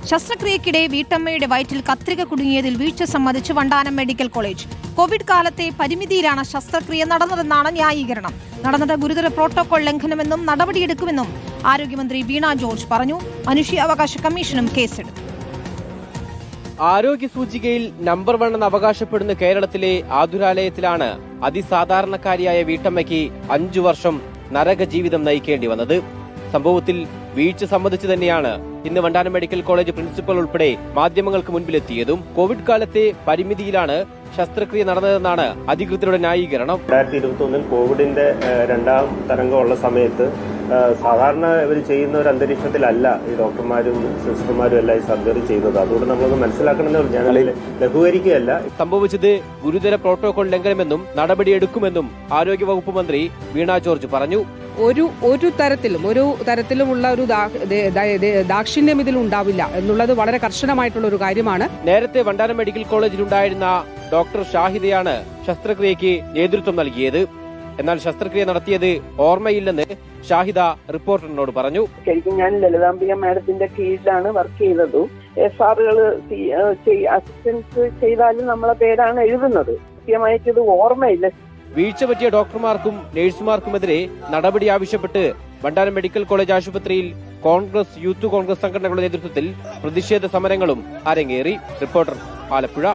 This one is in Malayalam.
ശസ്ത്രക്രിയക്കിടെ വീട്ടമ്മയുടെ വയറ്റിൽ കത്രിക കുടുങ്ങിയതിൽ വീഴ്ച സമ്മതിച്ച് വണ്ടാനം മെഡിക്കൽ കോളേജ്. കോവിഡ് കാലത്തെ പരിമിതിയിലാണ് ശസ്ത്രക്രിയ നടന്നതെന്നാണ് ന്യായീകരണം. നടന്നത് ഗുരുതര പ്രോട്ടോകോൾ ലംഘനമെന്നും നടപടിയെടുക്കുമെന്നും ആരോഗ്യമന്ത്രി വീണ ജോർജ് പറഞ്ഞു. മനുഷ്യാവകാശ കമ്മീഷനും കേസെടുത്തു. ആരോഗ്യ സൂചികയിൽ നമ്പർ 1 എന്ന് അവകാശപ്പെടുന്ന കേരളത്തിലെ ആതുരാലയത്തിലാണ് അതിസാധാരണക്കാരിയായ വീട്ടമ്മയ്ക്ക് 5 വർഷം നരക ജീവിതം നയിക്കേണ്ടി വന്നത്. സംഭവത്തിൽ വീഴ്ച സമ്മതിച്ചു തന്നെയാണ് ഇന്ന് വണ്ടാനം മെഡിക്കൽ കോളേജ് പ്രിൻസിപ്പൽ ഉൾപ്പെടെ മാധ്യമങ്ങൾക്ക് മുൻപിലെത്തിയതും. കോവിഡ് കാലത്തെ പരിമിതിയിലാണ് ശസ്ത്രക്രിയ നടന്നതെന്നാണ് അധികൃതരുടെ ന്യായീകരണം. 2021 കോവിഡിന്റെ 2ാം തരംഗമുള്ള സമയത്ത് സാധാരണ ഇവർ ചെയ്യുന്ന ഒരു അന്തരീക്ഷത്തിലല്ല ഈ ഡോക്ടർമാരും സിസ്റ്റർമാരും എല്ലാം ഈ സർജറി ചെയ്യുന്നത്. അതുകൊണ്ട് നമ്മളൊന്ന് മനസ്സിലാക്കണമെന്ന് ഞാൻ ലഘൂകരിക്കുകയല്ല. സംഭവിച്ചത് ഗുരുതര പ്രോട്ടോകോൾ ലംഘനമെന്നും നടപടിയെടുക്കുമെന്നും ആരോഗ്യവകുപ്പ് മന്ത്രി വീണ ജോർജ് പറഞ്ഞു. ഒരു തരത്തിലുമുള്ള ഒരു ദാക്ഷിണ്യം ഇതിൽ ഉണ്ടാവില്ല എന്നുള്ളത് വളരെ കർശനമായിട്ടുള്ള ഒരു കാര്യമാണ്. നേരത്തെ വണ്ടാനം മെഡിക്കൽ കോളേജിലുണ്ടായിരുന്ന ഡോക്ടർ ഷാഹിദയാണ് ശസ്ത്രക്രിയയ്ക്ക് നേതൃത്വം നൽകിയത്. എന്നാൽ ശസ്ത്രക്രിയ നടത്തിയത് ഓർമ്മയില്ലെന്ന് ഷാഹിദ റിപ്പോർട്ടറിനോട് പറഞ്ഞു. ശരിക്കും ഞാൻ ലളിതാംബിക മാഡത്തിന്റെ കീഴിലാണ് വർക്ക് ചെയ്തത്. SRകൾ അസിസ്റ്റൻസ് ചെയ്താലും നമ്മളെ പേരാണ് എഴുതുന്നത്. കൃത്യമായിട്ടത് ഓർമ്മയില്ല. വീഴ്ച പറ്റിയ ഡോക്ടർമാർക്കും നഴ്സുമാർക്കുമെതിരെ നടപടി ആവശ്യപ്പെട്ട് വണ്ടാനം മെഡിക്കൽ കോളേജ് ആശുപത്രിയിൽ കോൺഗ്രസ്, യൂത്ത് കോൺഗ്രസ് സംഘടനകളുടെ നേതൃത്വത്തിൽ പ്രതിഷേധ സമരങ്ങളും അരങ്ങേറി. റിപ്പോർട്ടർ, ആലപ്പുഴ.